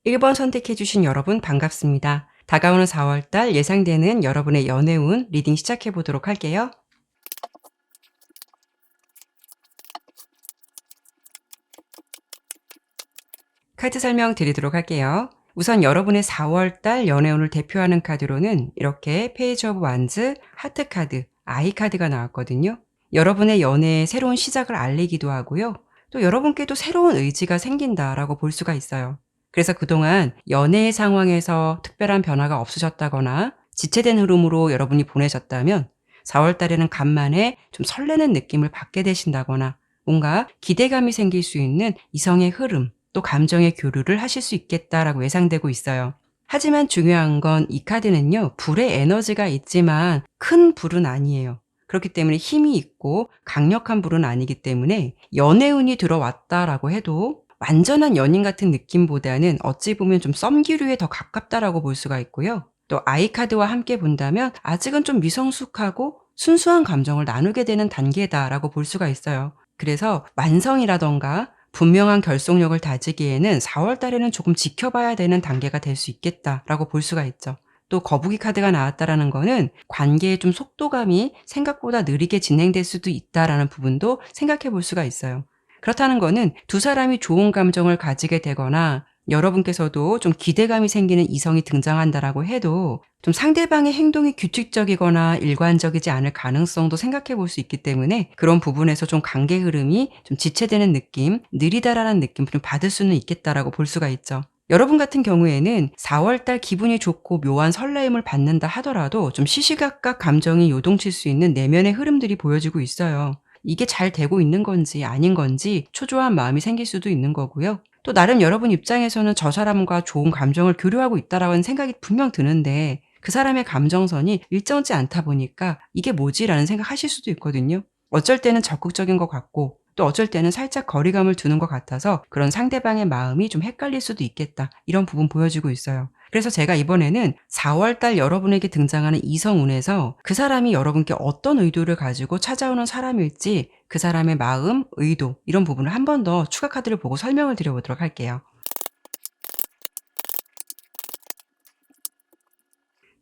1번 선택해주신 여러분 반갑습니다. 다가오는 4월달 예상되는 여러분의 연애운 리딩 시작해보도록 할게요. 카드 설명 드리도록 할게요. 우선 여러분의 4월달 연애운을 대표하는 카드로는 이렇게 페이지 오브 완즈, 하트 카드, 아이 카드가 나왔거든요. 여러분의 연애의 새로운 시작을 알리기도 하고요. 또 여러분께도 새로운 의지가 생긴다라고 볼 수가 있어요. 그래서 그동안 연애의 상황에서 특별한 변화가 없으셨다거나 지체된 흐름으로 여러분이 보내셨다면 4월달에는 간만에 좀 설레는 느낌을 받게 되신다거나 뭔가 기대감이 생길 수 있는 이성의 흐름, 또 감정의 교류를 하실 수 있겠다라고 예상되고 있어요. 하지만 중요한 건 이 카드는요, 불의 에너지가 있지만 큰 불은 아니에요. 그렇기 때문에 힘이 있고 강력한 불은 아니기 때문에 연애운이 들어왔다라고 해도 완전한 연인 같은 느낌보다는 어찌 보면 좀 썸기류에 더 가깝다라고 볼 수가 있고요. 또 아이 카드와 함께 본다면 아직은 좀 미성숙하고 순수한 감정을 나누게 되는 단계다라고 볼 수가 있어요. 그래서 완성이라던가 분명한 결속력을 다지기에는 4월 달에는 조금 지켜봐야 되는 단계가 될 수 있겠다라고 볼 수가 있죠. 또 거북이 카드가 나왔다라는 거는 관계의 좀 속도감이 생각보다 느리게 진행될 수도 있다라는 부분도 생각해 볼 수가 있어요. 그렇다는 거는 두 사람이 좋은 감정을 가지게 되거나 여러분께서도 좀 기대감이 생기는 이성이 등장한다라고 해도 좀 상대방의 행동이 규칙적이거나 일관적이지 않을 가능성도 생각해 볼 수 있기 때문에 그런 부분에서 좀 관계 흐름이 좀 지체되는 느낌, 느리다라는 느낌을 좀 받을 수는 있겠다라고 볼 수가 있죠. 여러분 같은 경우에는 4월달 기분이 좋고 묘한 설레임을 받는다 하더라도 좀 시시각각 감정이 요동칠 수 있는 내면의 흐름들이 보여지고 있어요. 이게 잘 되고 있는 건지 아닌 건지 초조한 마음이 생길 수도 있는 거고요. 또 나름 여러분 입장에서는 저 사람과 좋은 감정을 교류하고 있다라는 생각이 분명 드는데 그 사람의 감정선이 일정치 않다 보니까 '이게 뭐지?'라는 생각하실 수도 있거든요. 어쩔 때는 적극적인 것 같고 또 어쩔 때는 살짝 거리감을 두는 것 같아서 그런 상대방의 마음이 좀 헷갈릴 수도 있겠다. 이런 부분 보여지고 있어요. 그래서 제가 이번에는 4월 달 여러분에게 등장하는 이성운에서 그 사람이 여러분께 어떤 의도를 가지고 찾아오는 사람일지 그 사람의 마음, 의도 이런 부분을 한 번 더 추가 카드를 보고 설명을 드려보도록 할게요.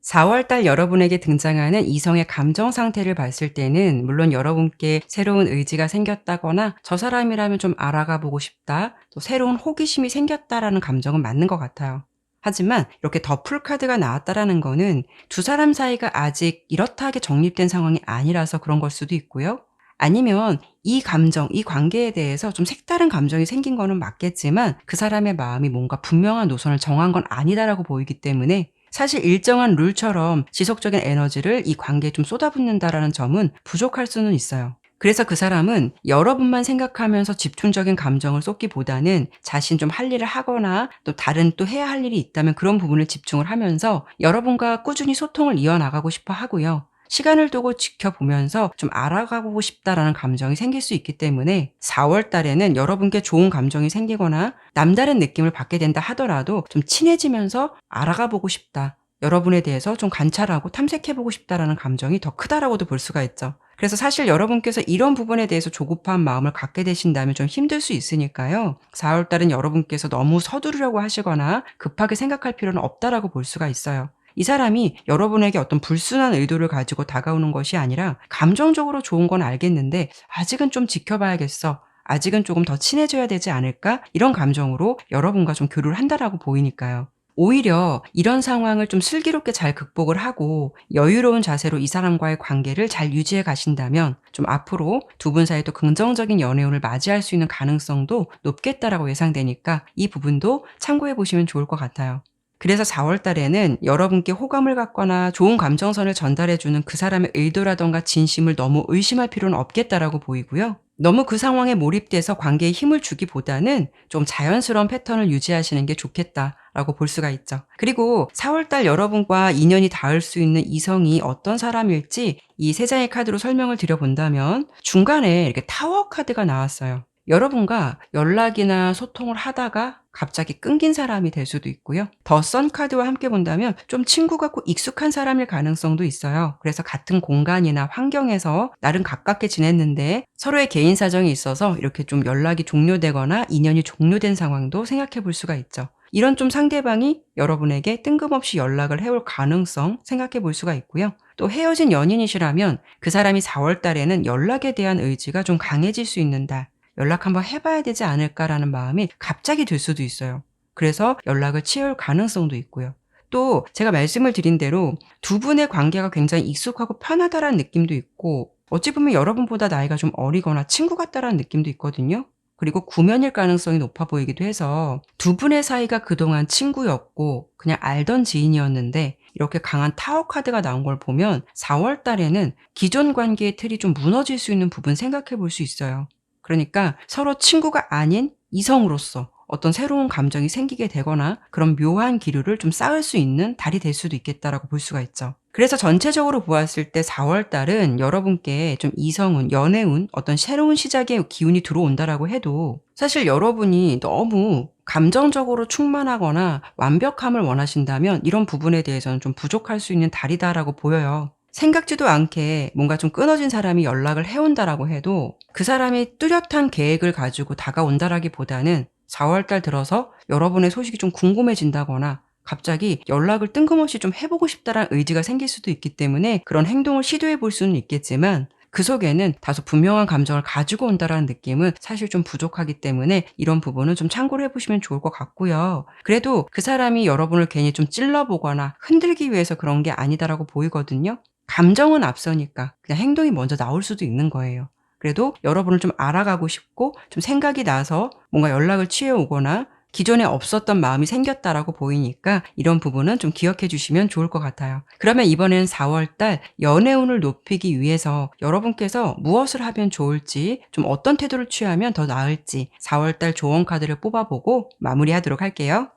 4월 달 여러분에게 등장하는 이성의 감정 상태를 봤을 때는 물론 여러분께 새로운 의지가 생겼다거나 저 사람이라면 좀 알아가 보고 싶다, 또 새로운 호기심이 생겼다라는 감정은 맞는 것 같아요. 하지만 이렇게 더풀 카드가 나왔다라는 거는 두 사람 사이가 아직 이렇다 하게 정립된 상황이 아니라서 그런 걸 수도 있고요. 아니면 이 감정, 이 관계에 대해서 좀 색다른 감정이 생긴 거는 맞겠지만 그 사람의 마음이 뭔가 분명한 노선을 정한 건 아니다라고 보이기 때문에 사실 일정한 룰처럼 지속적인 에너지를 이 관계에 좀 쏟아붓는다라는 점은 부족할 수는 있어요. 그래서 그 사람은 여러분만 생각하면서 집중적인 감정을 쏟기보다는 자신 좀 할 일을 하거나 또 다른 또 해야 할 일이 있다면 그런 부분을 집중을 하면서 여러분과 꾸준히 소통을 이어나가고 싶어 하고요. 시간을 두고 지켜보면서 좀 알아가고 싶다라는 감정이 생길 수 있기 때문에 4월 달에는 여러분께 좋은 감정이 생기거나 남다른 느낌을 받게 된다 하더라도 좀 친해지면서 알아가 보고 싶다. 여러분에 대해서 좀 관찰하고 탐색해 보고 싶다라는 감정이 더 크다라고도 볼 수가 있죠. 그래서 사실 여러분께서 이런 부분에 대해서 조급한 마음을 갖게 되신다면 좀 힘들 수 있으니까요. 4월 달은 여러분께서 너무 서두르려고 하시거나 급하게 생각할 필요는 없다라고 볼 수가 있어요. 이 사람이 여러분에게 어떤 불순한 의도를 가지고 다가오는 것이 아니라 감정적으로 좋은 건 알겠는데 '아직은 좀 지켜봐야겠어. 아직은 조금 더 친해져야 되지 않을까?' 이런 감정으로 여러분과 좀 교류를 한다라고 보이니까요. 오히려 이런 상황을 좀 슬기롭게 잘 극복을 하고 여유로운 자세로 이 사람과의 관계를 잘 유지해 가신다면 좀 앞으로 두 분 사이에 또 긍정적인 연애운을 맞이할 수 있는 가능성도 높겠다라고 예상되니까 이 부분도 참고해 보시면 좋을 것 같아요. 그래서 4월 달에는 여러분께 호감을 갖거나 좋은 감정선을 전달해 주는 그 사람의 의도라든가 진심을 너무 의심할 필요는 없겠다라고 보이고요. 너무 그 상황에 몰입돼서 관계에 힘을 주기보다는 좀 자연스러운 패턴을 유지하시는 게 좋겠다라고 볼 수가 있죠. 그리고 4월 달 여러분과 인연이 닿을 수 있는 이성이 어떤 사람일지 이 세 장의 카드로 설명을 드려본다면 중간에 이렇게 타워 카드가 나왔어요. 여러분과 연락이나 소통을 하다가 갑자기 끊긴 사람이 될 수도 있고요. 더 선 카드와 함께 본다면 좀 친구 같고 익숙한 사람일 가능성도 있어요. 그래서 같은 공간이나 환경에서 나름 가깝게 지냈는데 서로의 개인 사정이 있어서 이렇게 좀 연락이 종료되거나 인연이 종료된 상황도 생각해 볼 수가 있죠. 이런 좀 상대방이 여러분에게 뜬금없이 연락을 해올 가능성 생각해 볼 수가 있고요. 또 헤어진 연인이시라면 그 사람이 4월 달에는 연락에 대한 의지가 좀 강해질 수 있는다. 연락 한번 해봐야 되지 않을까라는 마음이 갑자기 들 수도 있어요. 그래서 연락을 취해올 가능성도 있고요. 또 제가 말씀을 드린 대로 두 분의 관계가 굉장히 익숙하고 편하다라는 느낌도 있고 어찌 보면 여러분보다 나이가 좀 어리거나 친구 같다라는 느낌도 있거든요. 그리고 구면일 가능성이 높아 보이기도 해서 두 분의 사이가 그동안 친구였고 그냥 알던 지인이었는데 이렇게 강한 타워 카드가 나온 걸 보면 4월 달에는 기존 관계의 틀이 좀 무너질 수 있는 부분 생각해 볼 수 있어요. 그러니까 서로 친구가 아닌 이성으로서 어떤 새로운 감정이 생기게 되거나 그런 묘한 기류를 좀 쌓을 수 있는 달이 될 수도 있겠다라고 볼 수가 있죠. 그래서 전체적으로 보았을 때 4월 달은 여러분께 좀 이성운, 연애운, 어떤 새로운 시작의 기운이 들어온다라고 해도 사실 여러분이 너무 감정적으로 충만하거나 완벽함을 원하신다면 이런 부분에 대해서는 좀 부족할 수 있는 달이다라고 보여요. 생각지도 않게 뭔가 좀 끊어진 사람이 연락을 해온다라고 해도 그 사람이 뚜렷한 계획을 가지고 다가온다라기보다는 4월 달 들어서 여러분의 소식이 좀 궁금해진다거나 갑자기 연락을 뜬금없이 좀 해보고 싶다라는 의지가 생길 수도 있기 때문에 그런 행동을 시도해 볼 수는 있겠지만 그 속에는 다소 분명한 감정을 가지고 온다라는 느낌은 사실 좀 부족하기 때문에 이런 부분은 좀 참고를 해보시면 좋을 것 같고요. 그래도 그 사람이 여러분을 괜히 좀 찔러보거나 흔들기 위해서 그런 게 아니다라고 보이거든요. 감정은 앞서니까 그냥 행동이 먼저 나올 수도 있는 거예요. 그래도 여러분을 좀 알아가고 싶고 좀 생각이 나서 뭔가 연락을 취해 오거나 기존에 없었던 마음이 생겼다라고 보이니까 이런 부분은 좀 기억해 주시면 좋을 것 같아요. 그러면 이번에는 4월 달 연애운을 높이기 위해서 여러분께서 무엇을 하면 좋을지, 좀 어떤 태도를 취하면 더 나을지 4월 달 조언 카드를 뽑아보고 마무리하도록 할게요.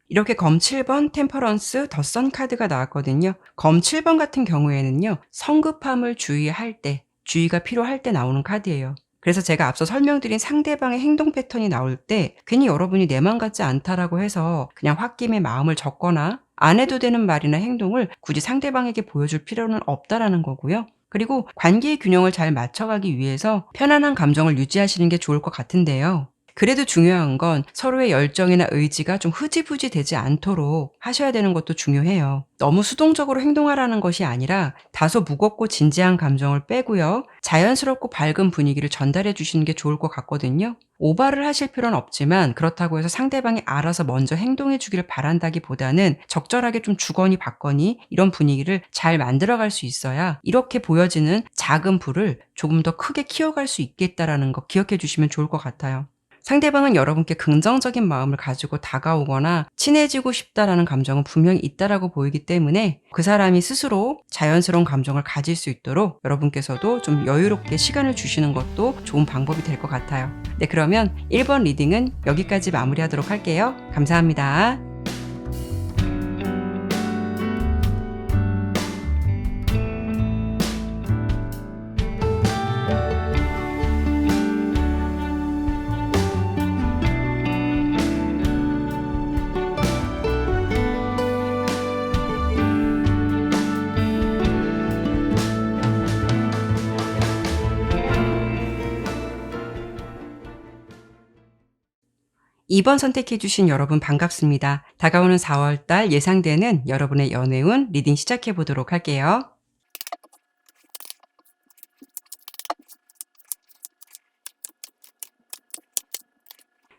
이렇게 검 7번, 템퍼런스, 더 선 카드가 나왔거든요. 검 7번 같은 경우에는요. 성급함을 주의할 때, 주의가 필요할 때 나오는 카드예요. 그래서 제가 앞서 설명드린 상대방의 행동 패턴이 나올 때 괜히 여러분이 내 맘 같지 않다라고 해서 그냥 홧김에 마음을 접거나 안 해도 되는 말이나 행동을 굳이 상대방에게 보여줄 필요는 없다라는 거고요. 그리고 관계의 균형을 잘 맞춰가기 위해서 편안한 감정을 유지하시는 게 좋을 것 같은데요. 그래도 중요한 건 서로의 열정이나 의지가 좀 흐지부지 되지 않도록 하셔야 되는 것도 중요해요. 너무 수동적으로 행동하라는 것이 아니라 다소 무겁고 진지한 감정을 빼고요. 자연스럽고 밝은 분위기를 전달해 주시는 게 좋을 것 같거든요. 오바를 하실 필요는 없지만 그렇다고 해서 상대방이 알아서 먼저 행동해 주기를 바란다기보다는 적절하게 좀 주거니 받거니 이런 분위기를 잘 만들어갈 수 있어야 이렇게 보여지는 작은 불을 조금 더 크게 키워갈 수 있겠다라는 거 기억해 주시면 좋을 것 같아요. 상대방은 여러분께 긍정적인 마음을 가지고 다가오거나 친해지고 싶다라는 감정은 분명히 있다라고 보이기 때문에 그 사람이 스스로 자연스러운 감정을 가질 수 있도록 여러분께서도 좀 여유롭게 시간을 주시는 것도 좋은 방법이 될 것 같아요. 네, 그러면 1번 리딩은 여기까지 마무리하도록 할게요. 감사합니다. (2번) 선택해 주신 여러분 반갑습니다. 다가오는 4월 달 예상되는 여러분의 연애운 리딩 시작해 보도록 할게요.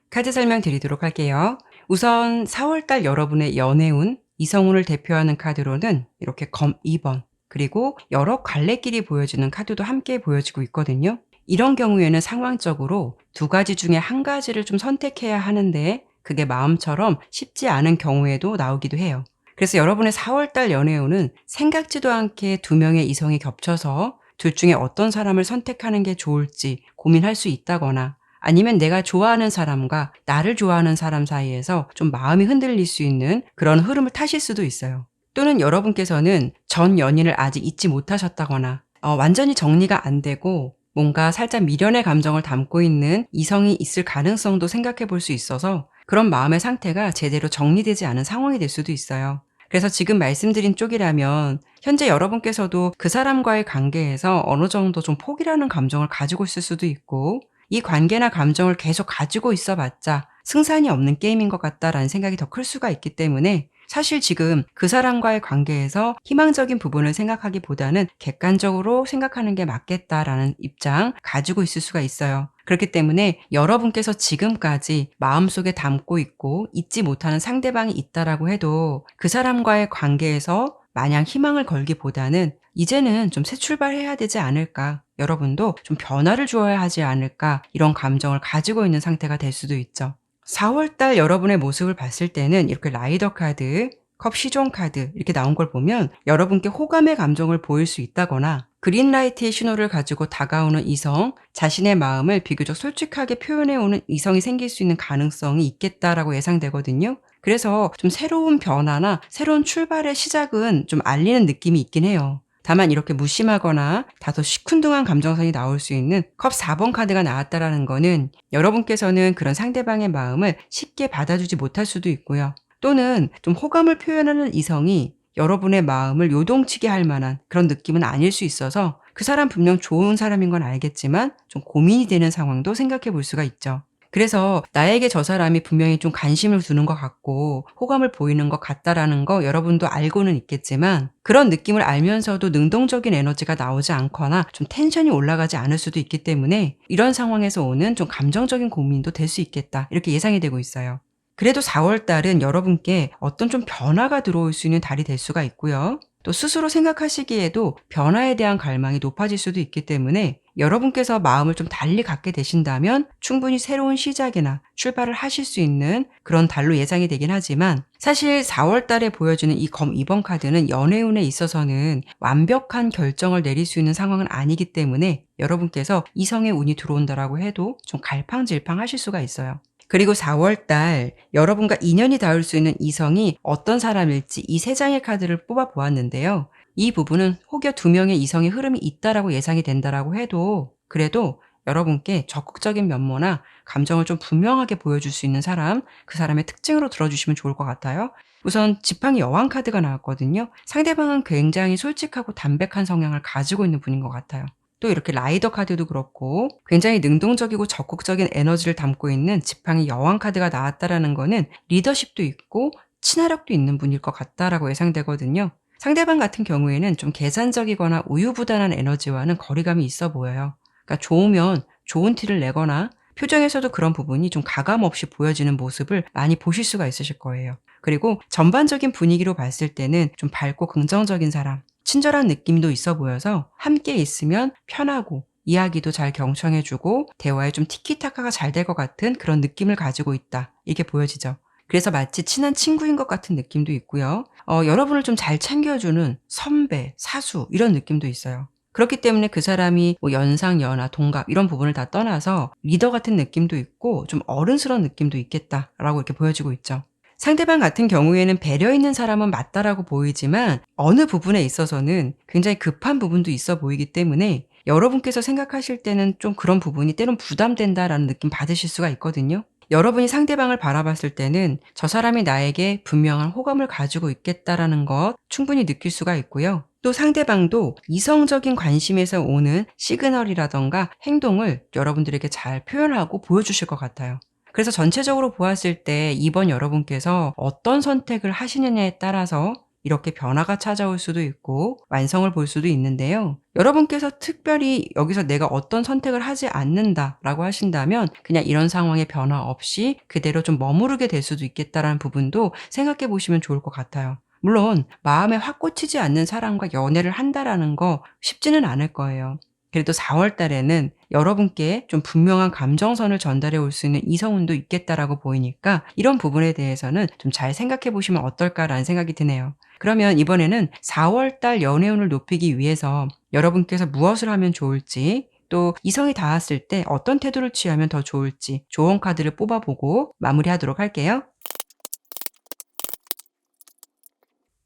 카드 설명 드리도록 할게요. 우선 4월 달 여러분의 연애운, 이성운을 대표하는 카드로는 이렇게 검 2번, 그리고 여러 갈래길이 보여지는 카드도 함께 보여지고 있거든요. 이런 경우에는 상황적으로 두 가지 중에 한 가지를 좀 선택해야 하는데 그게 마음처럼 쉽지 않은 경우에도 나오기도 해요. 그래서 여러분의 4월 달 연애운은 생각지도 않게 두 명의 이성이 겹쳐서 둘 중에 어떤 사람을 선택하는 게 좋을지 고민할 수 있다거나 아니면 내가 좋아하는 사람과 나를 좋아하는 사람 사이에서 좀 마음이 흔들릴 수 있는 그런 흐름을 타실 수도 있어요. 또는 여러분께서는 전 연인을 아직 잊지 못하셨다거나 완전히 정리가 안 되고 뭔가 살짝 미련의 감정을 담고 있는 이성이 있을 가능성도 생각해 볼 수 있어서 그런 마음의 상태가 제대로 정리되지 않은 상황이 될 수도 있어요. 그래서 지금 말씀드린 쪽이라면 현재 여러분께서도 그 사람과의 관계에서 어느 정도 좀 포기라는 감정을 가지고 있을 수도 있고 이 관계나 감정을 계속 가지고 있어 봤자 승산이 없는 게임인 것 같다라는 생각이 더 클 수가 있기 때문에 사실 지금 그 사람과의 관계에서 희망적인 부분을 생각하기보다는 객관적으로 생각하는 게 맞겠다라는 입장 가지고 있을 수가 있어요. 그렇기 때문에 여러분께서 지금까지 마음속에 담고 있고 잊지 못하는 상대방이 있다라고 해도 그 사람과의 관계에서 마냥 희망을 걸기보다는 이제는 좀 새 출발해야 되지 않을까. 여러분도 좀 변화를 주어야 하지 않을까. 이런 감정을 가지고 있는 상태가 될 수도 있죠. 4월 달 여러분의 모습을 봤을 때는 이렇게 라이더 카드, 컵 시종 카드 이렇게 나온 걸 보면 여러분께 호감의 감정을 보일 수 있다거나 그린라이트의 신호를 가지고 다가오는 이성, 자신의 마음을 비교적 솔직하게 표현해오는 이성이 생길 수 있는 가능성이 있겠다라고 예상되거든요. 그래서 좀 새로운 변화나 새로운 출발의 시작은 좀 알리는 느낌이 있긴 해요. 다만 이렇게 무심하거나 다소 시큰둥한 감정선이 나올 수 있는 컵 4번 카드가 나왔다라는 거는 여러분께서는 그런 상대방의 마음을 쉽게 받아주지 못할 수도 있고요. 또는 좀 호감을 표현하는 이성이 여러분의 마음을 요동치게 할 만한 그런 느낌은 아닐 수 있어서 그 사람 분명 좋은 사람인 건 알겠지만 좀 고민이 되는 상황도 생각해 볼 수가 있죠. 그래서 나에게 저 사람이 분명히 좀 관심을 두는 것 같고 호감을 보이는 것 같다라는 거 여러분도 알고는 있겠지만 그런 느낌을 알면서도 능동적인 에너지가 나오지 않거나 좀 텐션이 올라가지 않을 수도 있기 때문에 이런 상황에서 오는 좀 감정적인 고민도 될 수 있겠다. 이렇게 예상이 되고 있어요. 그래도 4월 달은 여러분께 어떤 좀 변화가 들어올 수 있는 달이 될 수가 있고요. 또 스스로 생각하시기에도 변화에 대한 갈망이 높아질 수도 있기 때문에 여러분께서 마음을 좀 달리 갖게 되신다면 충분히 새로운 시작이나 출발을 하실 수 있는 그런 달로 예상이 되긴 하지만 사실 4월 달에 보여주는 이 검 2번 카드는 연애운에 있어서는 완벽한 결정을 내릴 수 있는 상황은 아니기 때문에 여러분께서 이성의 운이 들어온다라고 해도 좀 갈팡질팡 하실 수가 있어요. 그리고 4월 달 여러분과 인연이 닿을 수 있는 이성이 어떤 사람일지 이 세 장의 카드를 뽑아 보았는데요. 이 부분은 혹여 2명의 이성의 흐름이 있다라고 예상이 된다라고 해도 그래도 여러분께 적극적인 면모나 감정을 좀 분명하게 보여줄 수 있는 사람, 그 사람의 특징으로 들어주시면 좋을 것 같아요. 우선 지팡이 여왕 카드가 나왔거든요. 상대방은 굉장히 솔직하고 담백한 성향을 가지고 있는 분인 것 같아요. 또 이렇게 라이더 카드도 그렇고 굉장히 능동적이고 적극적인 에너지를 담고 있는 지팡이 여왕 카드가 나왔다라는 거는 리더십도 있고 친화력도 있는 분일 것 같다라고 예상되거든요. 상대방 같은 경우에는 좀 계산적이거나 우유부단한 에너지와는 거리감이 있어 보여요. 그러니까 좋으면 좋은 티를 내거나 표정에서도 그런 부분이 좀 가감 없이 보여지는 모습을 많이 보실 수가 있으실 거예요. 그리고 전반적인 분위기로 봤을 때는 좀 밝고 긍정적인 사람, 친절한 느낌도 있어 보여서 함께 있으면 편하고 이야기도 잘 경청해주고 대화에 좀 티키타카가 잘 될 것 같은 그런 느낌을 가지고 있다. 이렇게 보여지죠. 그래서 마치 친한 친구인 것 같은 느낌도 있고요. 여러분을 좀 잘 챙겨주는 선배, 사수 이런 느낌도 있어요. 그렇기 때문에 그 사람이 뭐 연상, 연하, 동갑 이런 부분을 다 떠나서 리더 같은 느낌도 있고 좀 어른스러운 느낌도 있겠다라고 이렇게 보여지고 있죠. 상대방 같은 경우에는 배려 있는 사람은 맞다라고 보이지만 어느 부분에 있어서는 굉장히 급한 부분도 있어 보이기 때문에 여러분께서 생각하실 때는 좀 그런 부분이 때론 부담된다라는 느낌 받으실 수가 있거든요. 여러분이 상대방을 바라봤을 때는 저 사람이 나에게 분명한 호감을 가지고 있겠다라는 것 충분히 느낄 수가 있고요. 또 상대방도 이성적인 관심에서 오는 시그널이라던가 행동을 여러분들에게 잘 표현하고 보여주실 것 같아요. 그래서 전체적으로 보았을 때 이번 여러분께서 어떤 선택을 하시느냐에 따라서 이렇게 변화가 찾아올 수도 있고 완성을 볼 수도 있는데요. 여러분께서 특별히 여기서 내가 어떤 선택을 하지 않는다라고 하신다면 그냥 이런 상황에 변화 없이 그대로 좀 머무르게 될 수도 있겠다라는 부분도 생각해 보시면 좋을 것 같아요. 물론 마음에 확 꽂히지 않는 사람과 연애를 한다라는 거 쉽지는 않을 거예요. 그래도 4월 달에는 여러분께 좀 분명한 감정선을 전달해 올 수 있는 이성운도 있겠다라고 보이니까 이런 부분에 대해서는 좀 잘 생각해 보시면 어떨까라는 생각이 드네요. 그러면 이번에는 4월 달 연애운을 높이기 위해서 여러분께서 무엇을 하면 좋을지 또 이성이 닿았을 때 어떤 태도를 취하면 더 좋을지 조언 카드를 뽑아보고 마무리하도록 할게요.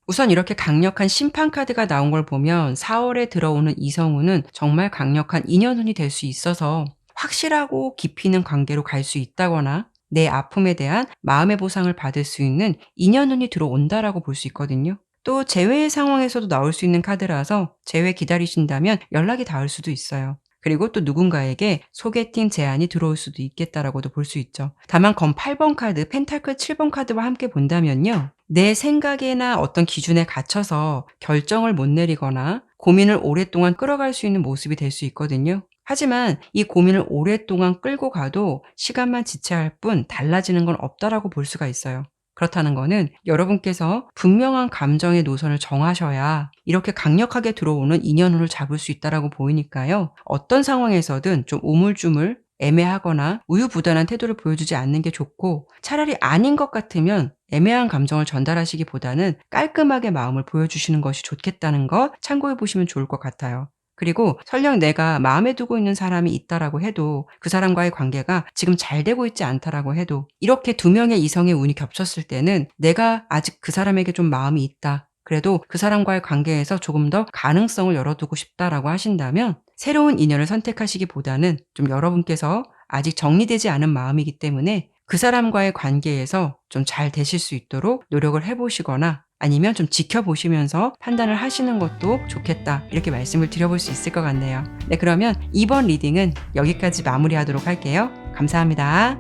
우선 이렇게 강력한 심판 카드가 나온 걸 보면 4월에 들어오는 이성운은 정말 강력한 인연운이 될 수 있어서 확실하고 깊이 있는 관계로 갈 수 있다거나 내 아픔에 대한 마음의 보상을 받을 수 있는 인연운이 들어온다라고 볼 수 있거든요. 또 재회의 상황에서도 나올 수 있는 카드라서 재회 기다리신다면 연락이 닿을 수도 있어요. 그리고 또 누군가에게 소개팅 제안이 들어올 수도 있겠다라고도 볼 수 있죠. 다만 검 8번 카드, 펜타클 7번 카드와 함께 본다면요. 내 생각이나 어떤 기준에 갇혀서 결정을 못 내리거나 고민을 오랫동안 끌어갈 수 있는 모습이 될 수 있거든요. 하지만 이 고민을 오랫동안 끌고 가도 시간만 지체할 뿐 달라지는 건 없다라고 볼 수가 있어요. 그렇다는 거는 여러분께서 분명한 감정의 노선을 정하셔야 이렇게 강력하게 들어오는 인연운을 잡을 수 있다라고 보이니까요. 어떤 상황에서든 좀 우물쭈물 애매하거나 우유부단한 태도를 보여주지 않는 게 좋고, 차라리 아닌 것 같으면 애매한 감정을 전달하시기보다는 깔끔하게 마음을 보여주시는 것이 좋겠다는 것 참고해 보시면 좋을 것 같아요. 그리고 설령 내가 마음에 두고 있는 사람이 있다라고 해도 그 사람과의 관계가 지금 잘 되고 있지 않다라고 해도 이렇게 두 명의 이성의 운이 겹쳤을 때는 내가 아직 그 사람에게 좀 마음이 있다, 그래도 그 사람과의 관계에서 조금 더 가능성을 열어두고 싶다라고 하신다면 새로운 인연을 선택하시기보다는 좀 여러분께서 아직 정리되지 않은 마음이기 때문에 그 사람과의 관계에서 좀 잘 되실 수 있도록 노력을 해보시거나 아니면 좀 지켜보시면서 판단을 하시는 것도 좋겠다, 이렇게 말씀을 드려볼 수 있을 것 같네요. 네, 그러면 이번 리딩은 여기까지 마무리하도록 할게요. 감사합니다.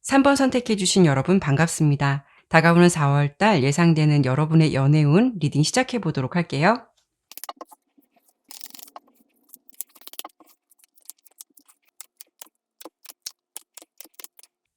3번 선택해 주신 여러분 반갑습니다. 다가오는 4월 달 예상되는 여러분의 연애운 리딩 시작해 보도록 할게요.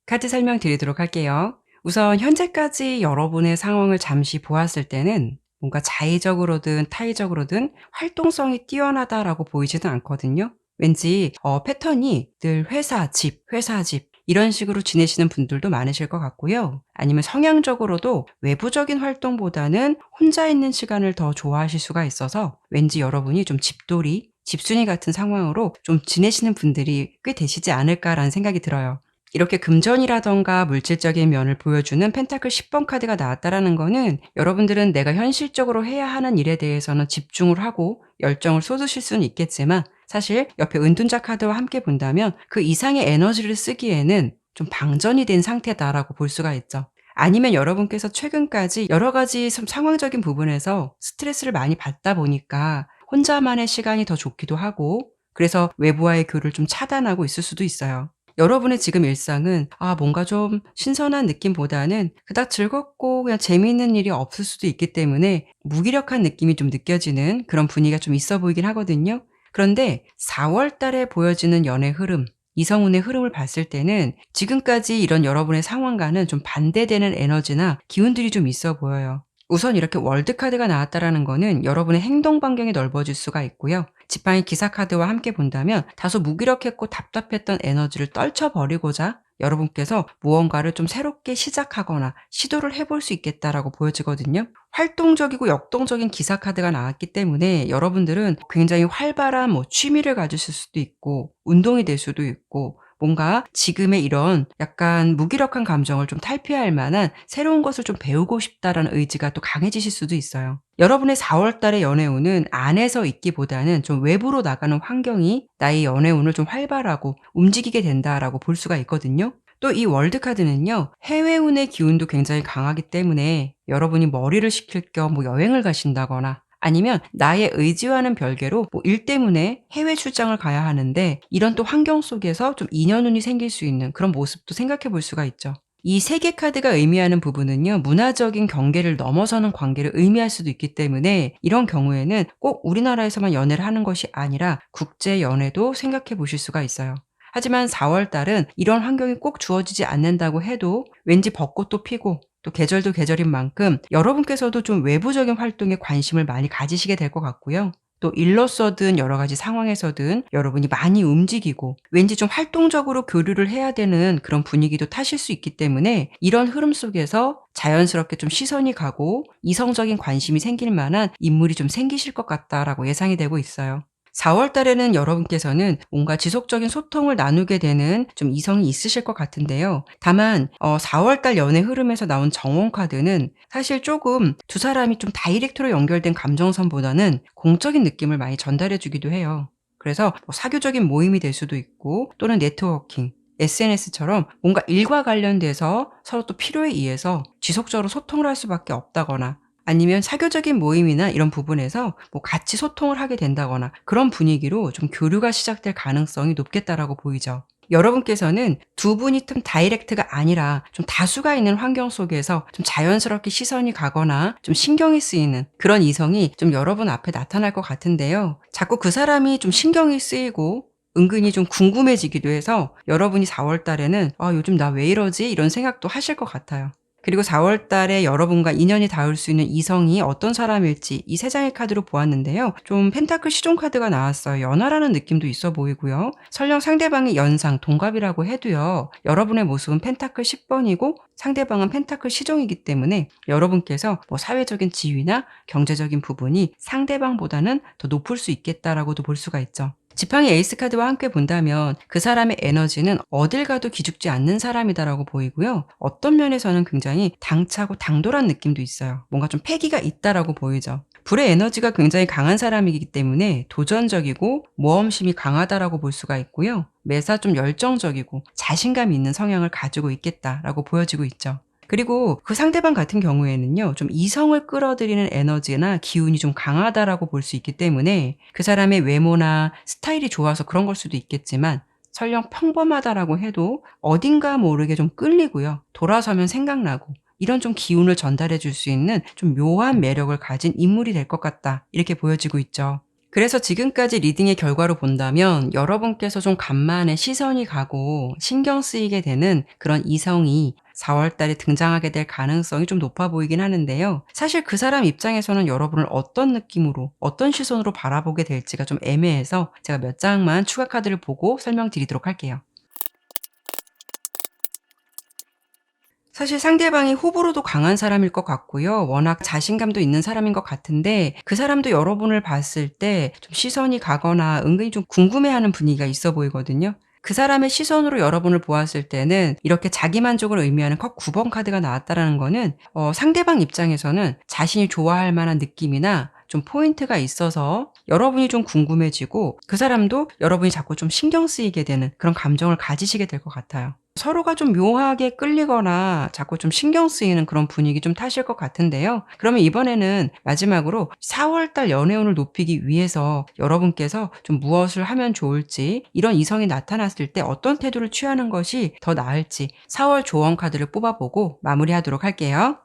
카드 설명드리도록 할게요. 우선 현재까지 여러분의 상황을 잠시 보았을 때는 뭔가 자의적으로든 타의적으로든 활동성이 뛰어나다라고 보이지는 않거든요. 왠지 패턴이 늘 회사, 집, 회사, 집 이런 식으로 지내시는 분들도 많으실 것 같고요. 아니면 성향적으로도 외부적인 활동보다는 혼자 있는 시간을 더 좋아하실 수가 있어서 왠지 여러분이 좀 집돌이, 집순이 같은 상황으로 좀 지내시는 분들이 꽤 되시지 않을까라는 생각이 들어요. 이렇게 금전이라던가 물질적인 면을 보여주는 펜타클 10번 카드가 나왔다라는 거는 여러분들은 내가 현실적으로 해야 하는 일에 대해서는 집중을 하고 열정을 쏟으실 수는 있겠지만 사실 옆에 은둔자 카드와 함께 본다면 그 이상의 에너지를 쓰기에는 좀 방전이 된 상태다라고 볼 수가 있죠. 아니면 여러분께서 최근까지 여러 가지 상황적인 부분에서 스트레스를 많이 받다 보니까 혼자만의 시간이 더 좋기도 하고 그래서 외부와의 교류를 좀 차단하고 있을 수도 있어요. 여러분의 지금 일상은 뭔가 좀 신선한 느낌보다는 그닥 즐겁고 그냥 재미있는 일이 없을 수도 있기 때문에 무기력한 느낌이 좀 느껴지는 그런 분위기가 좀 있어 보이긴 하거든요. 그런데 4월 달에 보여지는 연애 흐름, 이성운의 흐름을 봤을 때는 지금까지 이런 여러분의 상황과는 좀 반대되는 에너지나 기운들이 좀 있어 보여요. 우선 이렇게 월드 카드가 나왔다라는 거는 여러분의 행동 반경이 넓어질 수가 있고요. 지팡이 기사 카드와 함께 본다면 다소 무기력했고 답답했던 에너지를 떨쳐버리고자 여러분께서 무언가를 좀 새롭게 시작하거나 시도를 해볼 수 있겠다라고 보여지거든요. 활동적이고 역동적인 기사 카드가 나왔기 때문에 여러분들은 굉장히 활발한 취미를 가지실 수도 있고 운동이 될 수도 있고 뭔가 지금의 이런 약간 무기력한 감정을 좀 탈피할 만한 새로운 것을 좀 배우고 싶다라는 의지가 또 강해지실 수도 있어요. 여러분의 4월 달의 연애운은 안에서 있기보다는 좀 외부로 나가는 환경이 나의 연애운을 좀 활발하고 움직이게 된다라고 볼 수가 있거든요. 또 이 월드 카드는요, 해외운의 기운도 굉장히 강하기 때문에 여러분이 머리를 식힐 겸 여행을 가신다거나 아니면 나의 의지와는 별개로 일 때문에 해외 출장을 가야 하는데 이런 또 환경 속에서 좀 인연운이 생길 수 있는 그런 모습도 생각해 볼 수가 있죠. 이 세 개 카드가 의미하는 부분은요, 문화적인 경계를 넘어서는 관계를 의미할 수도 있기 때문에 이런 경우에는 꼭 우리나라에서만 연애를 하는 것이 아니라 국제 연애도 생각해 보실 수가 있어요. 하지만 4월 달은 이런 환경이 꼭 주어지지 않는다고 해도 왠지 벚꽃도 피고 또 계절도 계절인 만큼 여러분께서도 좀 외부적인 활동에 관심을 많이 가지시게 될 것 같고요. 또 일로서든 여러 가지 상황에서든 여러분이 많이 움직이고 왠지 좀 활동적으로 교류를 해야 되는 그런 분위기도 타실 수 있기 때문에 이런 흐름 속에서 자연스럽게 좀 시선이 가고 이성적인 관심이 생길 만한 인물이 좀 생기실 것 같다라고 예상이 되고 있어요. 4월 달에는 여러분께서는 뭔가 지속적인 소통을 나누게 되는 좀 이성이 있으실 것 같은데요. 다만 4월 달 연애 흐름에서 나온 정원 카드는 사실 조금 두 사람이 좀 다이렉트로 연결된 감정선보다는 공적인 느낌을 많이 전달해 주기도 해요. 그래서 뭐 사교적인 모임이 될 수도 있고 또는 네트워킹, SNS처럼 뭔가 일과 관련돼서 서로 또 필요에 의해서 지속적으로 소통을 할 수밖에 없다거나 아니면 사교적인 모임이나 이런 부분에서 뭐 같이 소통을 하게 된다거나 그런 분위기로 좀 교류가 시작될 가능성이 높겠다라고 보이죠. 여러분께서는 두 분이 좀 다이렉트가 아니라 좀 다수가 있는 환경 속에서 좀 자연스럽게 시선이 가거나 좀 신경이 쓰이는 그런 이성이 좀 여러분 앞에 나타날 것 같은데요. 자꾸 그 사람이 좀 신경이 쓰이고 은근히 좀 궁금해지기도 해서 여러분이 4월 달에는 '아 요즘 나 왜 이러지?' 이런 생각도 하실 것 같아요. 그리고 4월 달에 여러분과 인연이 닿을 수 있는 이성이 어떤 사람일지 이 세 장의 카드로 보았는데요. 좀 펜타클 시종 카드가 나왔어요. 연하라는 느낌도 있어 보이고요. 설령 상대방이 연상, 동갑이라고 해도요. 여러분의 모습은 펜타클 10번이고 상대방은 펜타클 시종이기 때문에 여러분께서 뭐 사회적인 지위나 경제적인 부분이 상대방보다는 더 높을 수 있겠다라고도 볼 수가 있죠. 지팡이 에이스 카드와 함께 본다면 그 사람의 에너지는 어딜 가도 기죽지 않는 사람이다라고 보이고요. 어떤 면에서는 굉장히 당차고 당돌한 느낌도 있어요. 뭔가 좀 패기가 있다라고 보이죠. 불의 에너지가 굉장히 강한 사람이기 때문에 도전적이고 모험심이 강하다라고 볼 수가 있고요. 매사 좀 열정적이고 자신감이 있는 성향을 가지고 있겠다라고 보여지고 있죠. 그리고 그 상대방 같은 경우에는요. 좀 이성을 끌어들이는 에너지나 기운이 좀 강하다라고 볼 수 있기 때문에 그 사람의 외모나 스타일이 좋아서 그런 걸 수도 있겠지만 설령 평범하다라고 해도 어딘가 모르게 좀 끌리고요. 돌아서면 생각나고 이런 좀 기운을 전달해 줄 수 있는 좀 묘한 매력을 가진 인물이 될 것 같다. 이렇게 보여지고 있죠. 그래서 지금까지 리딩의 결과로 본다면 여러분께서 좀 간만에 시선이 가고 신경 쓰이게 되는 그런 이성이 4월 달에 등장하게 될 가능성이 좀 높아 보이긴 하는데요. 사실 그 사람 입장에서는 여러분을 어떤 느낌으로, 어떤 시선으로 바라보게 될지가 좀 애매해서 제가 몇 장만 추가 카드를 보고 설명드리도록 할게요. 사실 상대방이 호불호도 강한 사람일 것 같고요. 워낙 자신감도 있는 사람인 것 같은데 그 사람도 여러분을 봤을 때 좀 시선이 가거나 은근히 좀 궁금해하는 분위기가 있어 보이거든요. 그 사람의 시선으로 여러분을 보았을 때는 이렇게 자기만족을 의미하는 컵 9번 카드가 나왔다라는 거는 상대방 입장에서는 자신이 좋아할 만한 느낌이나 좀 포인트가 있어서 여러분이 좀 궁금해지고 그 사람도 여러분이 자꾸 좀 신경 쓰이게 되는 그런 감정을 가지시게 될 것 같아요. 서로가 좀 묘하게 끌리거나 자꾸 좀 신경 쓰이는 그런 분위기 좀 타실 것 같은데요. 그러면 이번에는 마지막으로 4월 달 연애운을 높이기 위해서 여러분께서 좀 무엇을 하면 좋을지, 이런 이성이 나타났을 때 어떤 태도를 취하는 것이 더 나을지 4월 조언 카드를 뽑아보고 마무리하도록 할게요.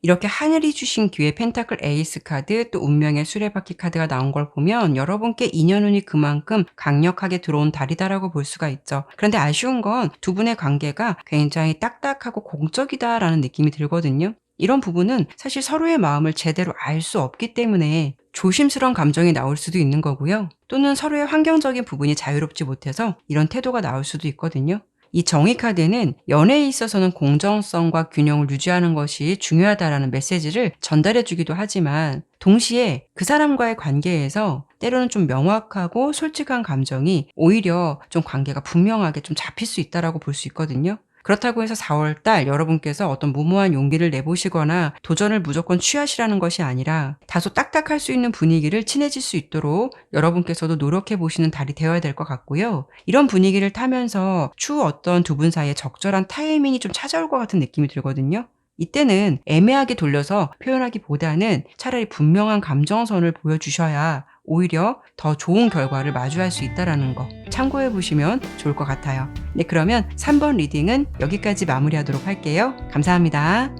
이렇게 하늘이 주신 기회 펜타클 에이스 카드 또 운명의 수레바퀴 카드가 나온 걸 보면 여러분께 인연운이 그만큼 강력하게 들어온 달이다라고 볼 수가 있죠. 그런데 아쉬운 건 두 분의 관계가 굉장히 딱딱하고 공적이다라는 느낌이 들거든요. 이런 부분은 사실 서로의 마음을 제대로 알 수 없기 때문에 조심스러운 감정이 나올 수도 있는 거고요. 또는 서로의 환경적인 부분이 자유롭지 못해서 이런 태도가 나올 수도 있거든요. 이 정의 카드는 연애에 있어서는 공정성과 균형을 유지하는 것이 중요하다라는 메시지를 전달해 주기도 하지만 동시에 그 사람과의 관계에서 때로는 좀 명확하고 솔직한 감정이 오히려 좀 관계가 분명하게 좀 잡힐 수 있다라고 볼 수 있거든요. 그렇다고 해서 4월 달 여러분께서 어떤 무모한 용기를 내보시거나 도전을 무조건 취하시라는 것이 아니라 다소 딱딱할 수 있는 분위기를 친해질 수 있도록 여러분께서도 노력해 보시는 달이 되어야 될 것 같고요. 이런 분위기를 타면서 추후 어떤 두 분 사이에 적절한 타이밍이 좀 찾아올 것 같은 느낌이 들거든요. 이때는 애매하게 돌려서 표현하기보다는 차라리 분명한 감정선을 보여주셔야 오히려 더 좋은 결과를 마주할 수 있다는 거 참고해 보시면 좋을 것 같아요. 네, 그러면 3번 리딩은 여기까지 마무리하도록 할게요. 감사합니다.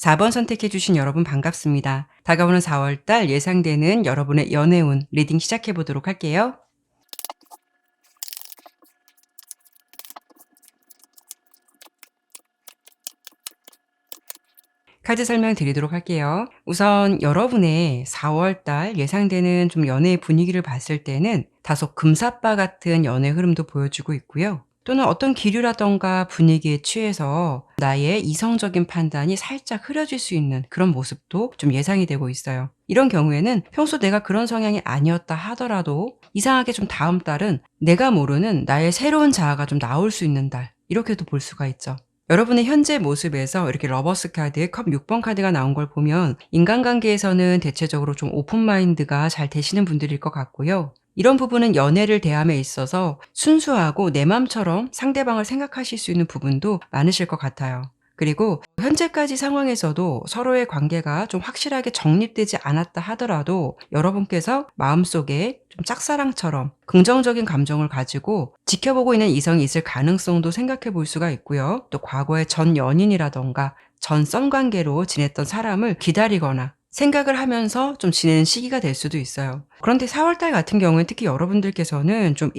4번 선택해 주신 여러분 반갑습니다. 다가오는 4월 달 예상되는 여러분의 연애운 리딩 시작해 보도록 할게요. 카드 설명 드리도록 할게요. 우선 여러분의 4월 달 예상되는 좀 연애의 분위기를 봤을 때는 다소 금사빠 같은 연애 흐름도 보여주고 있고요. 또는 어떤 기류라던가 분위기에 취해서 나의 이성적인 판단이 살짝 흐려질 수 있는 그런 모습도 좀 예상이 되고 있어요. 이런 경우에는 평소 내가 그런 성향이 아니었다 하더라도 이상하게 좀 다음 달은 내가 모르는 나의 새로운 자아가 좀 나올 수 있는 달, 이렇게도 볼 수가 있죠. 여러분의 현재 모습에서 이렇게 러버스 카드, 컵 6번 카드가 나온 걸 보면 인간관계에서는 대체적으로 좀 오픈 마인드가 잘 되시는 분들일 것 같고요. 이런 부분은 연애를 대함에 있어서 순수하고 내 맘처럼 상대방을 생각하실 수 있는 부분도 많으실 것 같아요. 그리고 현재까지 상황에서도 서로의 관계가 좀 확실하게 정립되지 않았다 하더라도 여러분께서 마음속에 좀 짝사랑처럼 긍정적인 감정을 가지고 지켜보고 있는 이성이 있을 가능성도 생각해 볼 수가 있고요. 또 과거의 전 연인이라던가 전 썸관계로 지냈던 사람을 기다리거나 생각을 하면서 좀 지내는 시기가 될 수도 있어요. 그런데 4월달 같은 경우엔 특히 여러분들께서는 좀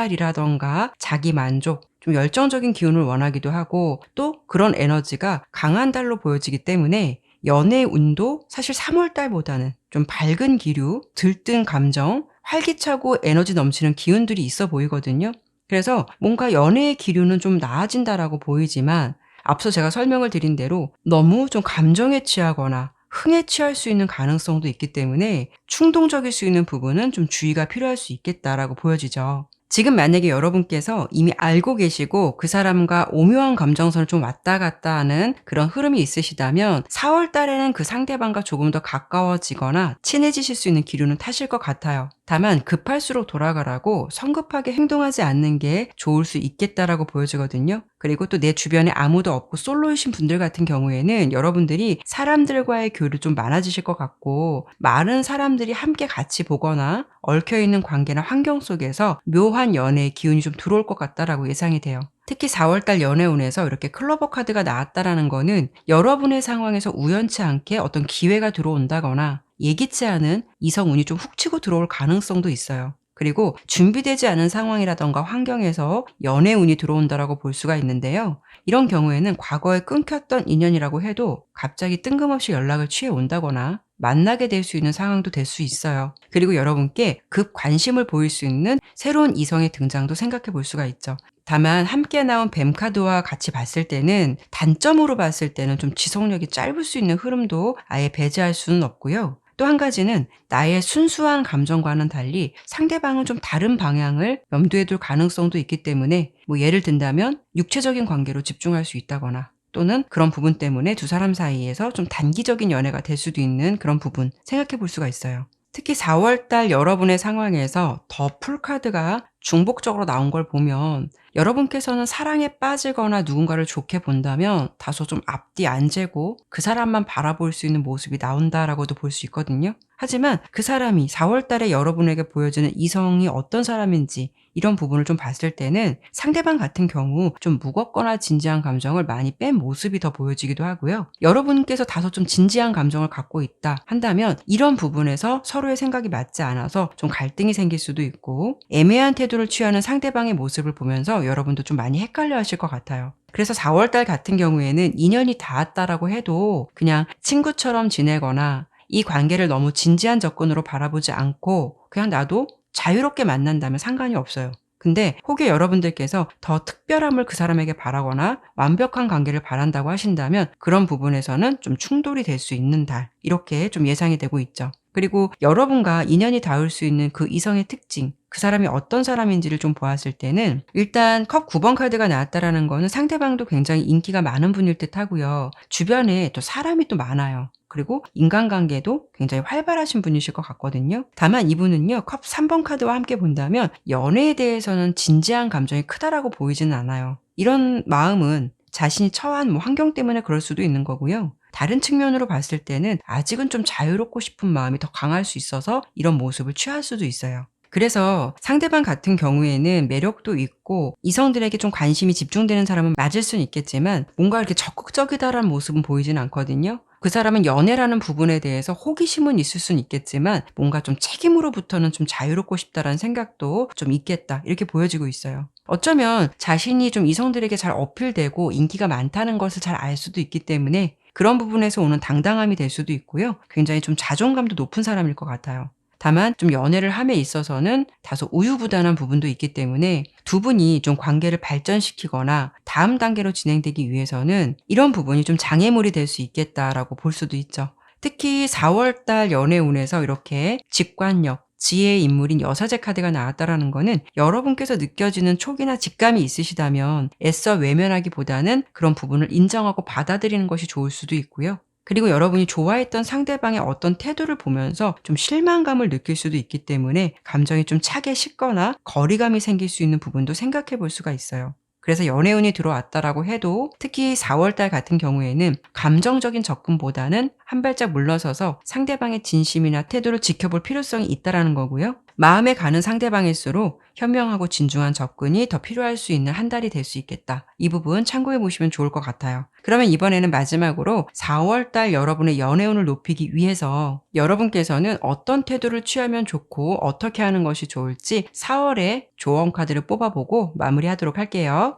일탈이라던가 자기 만족, 좀 열정적인 기운을 원하기도 하고 또 그런 에너지가 강한 달로 보여지기 때문에 연애 운도 사실 3월달보다는 좀 밝은 기류, 들뜬 감정, 활기차고 에너지 넘치는 기운들이 있어 보이거든요. 그래서 뭔가 연애의 기류는 좀 나아진다라고 보이지만 앞서 제가 설명을 드린 대로 너무 좀 감정에 취하거나 흥에 취할 수 있는 가능성도 있기 때문에 충동적일 수 있는 부분은 좀 주의가 필요할 수 있겠다라고 보여지죠. 지금 만약에 여러분께서 이미 알고 계시고 그 사람과 오묘한 감정선을 좀 왔다 갔다 하는 그런 흐름이 있으시다면 4월 달에는 그 상대방과 조금 더 가까워지거나 친해지실 수 있는 기류는 타실 것 같아요. 다만 급할수록 돌아가라고 성급하게 행동하지 않는 게 좋을 수 있겠다라고 보여지거든요. 그리고 또 내 주변에 아무도 없고 솔로이신 분들 같은 경우에는 여러분들이 사람들과의 교류 좀 많아지실 것 같고 많은 사람들이 함께 같이 보거나 얽혀있는 관계나 환경 속에서 묘한 연애의 기운이 좀 들어올 것 같다라고 예상이 돼요. 특히 4월달 연애운에서 이렇게 클로버 카드가 나왔다라는 거는 여러분의 상황에서 우연치 않게 어떤 기회가 들어온다거나 예기치 않은 이성운이 좀 훅 치고 들어올 가능성도 있어요. 그리고 준비되지 않은 상황이라던가 환경에서 연애운이 들어온다라고 볼 수가 있는데요. 이런 경우에는 과거에 끊겼던 인연이라고 해도 갑자기 뜬금없이 연락을 취해 온다거나 만나게 될 수 있는 상황도 될 수 있어요. 그리고 여러분께 급 관심을 보일 수 있는 새로운 이성의 등장도 생각해 볼 수가 있죠. 다만 함께 나온 뱀 카드와 같이 봤을 때는 단점으로 봤을 때는 좀 지속력이 짧을 수 있는 흐름도 아예 배제할 수는 없고요. 또 한 가지는 나의 순수한 감정과는 달리 상대방은 좀 다른 방향을 염두에 둘 가능성도 있기 때문에 뭐 예를 든다면 육체적인 관계로 집중할 수 있다거나 또는 그런 부분 때문에 두 사람 사이에서 좀 단기적인 연애가 될 수도 있는 그런 부분 생각해 볼 수가 있어요. 특히 4월달 여러분의 상황에서 더 풀카드가 중복적으로 나온 걸 보면 여러분께서는 사랑에 빠지거나 누군가를 좋게 본다면 다소 좀 앞뒤 안 재고 그 사람만 바라볼 수 있는 모습이 나온다라고도 볼 수 있거든요. 하지만 그 사람이 4월달에 여러분에게 보여주는 이성이 어떤 사람인지 이런 부분을 좀 봤을 때는 상대방 같은 경우 좀 무겁거나 진지한 감정을 많이 뺀 모습이 더 보여지기도 하고요. 여러분께서 다소 좀 진지한 감정을 갖고 있다 한다면 이런 부분에서 서로의 생각이 맞지 않아서 좀 갈등이 생길 수도 있고 애매한 태도를 취하는 상대방의 모습을 보면서 여러분도 좀 많이 헷갈려 하실 것 같아요. 그래서 4월달 같은 경우에는 인연이 닿았다라고 해도 그냥 친구처럼 지내거나 이 관계를 너무 진지한 접근으로 바라보지 않고 그냥 나도 자유롭게 만난다면 상관이 없어요. 근데 혹여 여러분들께서 더 특별함을 그 사람에게 바라거나 완벽한 관계를 바란다고 하신다면 그런 부분에서는 좀 충돌이 될 수 있는 달, 이렇게 좀 예상이 되고 있죠. 그리고 여러분과 인연이 닿을 수 있는 그 이성의 특징, 그 사람이 어떤 사람인지를 좀 보았을 때는 일단 컵 9번 카드가 나왔다라는 거는 상대방도 굉장히 인기가 많은 분일 듯 하고요. 주변에 또 사람이 또 많아요. 그리고 인간관계도 굉장히 활발하신 분이실 것 같거든요. 다만 이분은요, 컵 3번 카드와 함께 본다면 연애에 대해서는 진지한 감정이 크다라고 보이지는 않아요. 이런 마음은 자신이 처한 환경 때문에 그럴 수도 있는 거고요. 다른 측면으로 봤을 때는 아직은 좀 자유롭고 싶은 마음이 더 강할 수 있어서 이런 모습을 취할 수도 있어요. 그래서 상대방 같은 경우에는 매력도 있고 이성들에게 좀 관심이 집중되는 사람은 맞을 수는 있겠지만 뭔가 이렇게 적극적이다라는 모습은 보이진 않거든요. 그 사람은 연애라는 부분에 대해서 호기심은 있을 수는 있겠지만 뭔가 좀 책임으로부터는 좀 자유롭고 싶다라는 생각도 좀 있겠다. 이렇게 보여지고 있어요. 어쩌면 자신이 좀 이성들에게 잘 어필되고 인기가 많다는 것을 잘 알 수도 있기 때문에 그런 부분에서 오는 당당함이 될 수도 있고요. 굉장히 좀 자존감도 높은 사람일 것 같아요. 다만 좀 연애를 함에 있어서는 다소 우유부단한 부분도 있기 때문에 두 분이 좀 관계를 발전시키거나 다음 단계로 진행되기 위해서는 이런 부분이 좀 장애물이 될 수 있겠다라고 볼 수도 있죠. 특히 4월 달 연애운에서 이렇게 직관력, 지혜의 인물인 여사제 카드가 나왔다라는 거는 여러분께서 느껴지는 촉이나 직감이 있으시다면 애써 외면하기보다는 그런 부분을 인정하고 받아들이는 것이 좋을 수도 있고요. 그리고 여러분이 좋아했던 상대방의 어떤 태도를 보면서 좀 실망감을 느낄 수도 있기 때문에 감정이 좀 차게 식거나 거리감이 생길 수 있는 부분도 생각해 볼 수가 있어요. 그래서 연애운이 들어왔다라고 해도 특히 4월 달 같은 경우에는 감정적인 접근보다는 한 발짝 물러서서 상대방의 진심이나 태도를 지켜볼 필요성이 있다라는 거고요. 마음에 가는 상대방일수록 현명하고 진중한 접근이 더 필요할 수 있는 한 달이 될 수 있겠다. 이 부분 참고해 보시면 좋을 것 같아요. 그러면 이번에는 마지막으로 4월 달 여러분의 연애운을 높이기 위해서 여러분께서는 어떤 태도를 취하면 좋고 어떻게 하는 것이 좋을지 4월에 조언 카드를 뽑아보고 마무리하도록 할게요.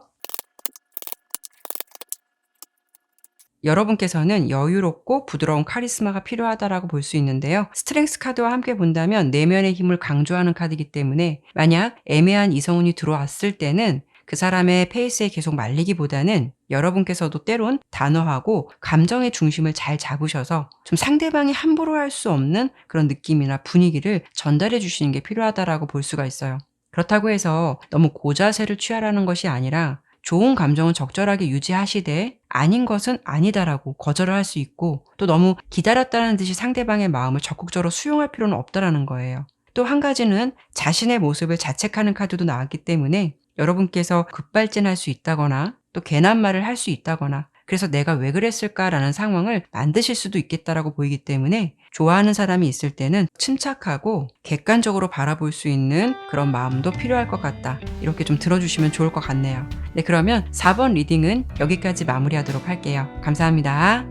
여러분께서는 여유롭고 부드러운 카리스마가 필요하다라고 볼 수 있는데요. 스트렝스 카드와 함께 본다면 내면의 힘을 강조하는 카드이기 때문에 만약 애매한 이성운이 들어왔을 때는 그 사람의 페이스에 계속 말리기보다는 여러분께서도 때론 단호하고 감정의 중심을 잘 잡으셔서 좀 상대방이 함부로 할 수 없는 그런 느낌이나 분위기를 전달해 주시는 게 필요하다라고 볼 수가 있어요. 그렇다고 해서 너무 고자세를 취하라는 것이 아니라 좋은 감정은 적절하게 유지하시되 아닌 것은 아니다라고 거절을 할 수 있고 또 너무 기다렸다는 듯이 상대방의 마음을 적극적으로 수용할 필요는 없다라는 거예요. 또 한 가지는 자신의 모습을 자책하는 카드도 나왔기 때문에 여러분께서 급발진할 수 있다거나 또 괜한 말을 할 수 있다거나 그래서 내가 왜 그랬을까라는 상황을 만드실 수도 있겠다라고 보이기 때문에 좋아하는 사람이 있을 때는 침착하고 객관적으로 바라볼 수 있는 그런 마음도 필요할 것 같다. 이렇게 좀 들어주시면 좋을 것 같네요. 네, 그러면 4번 리딩은 여기까지 마무리하도록 할게요. 감사합니다.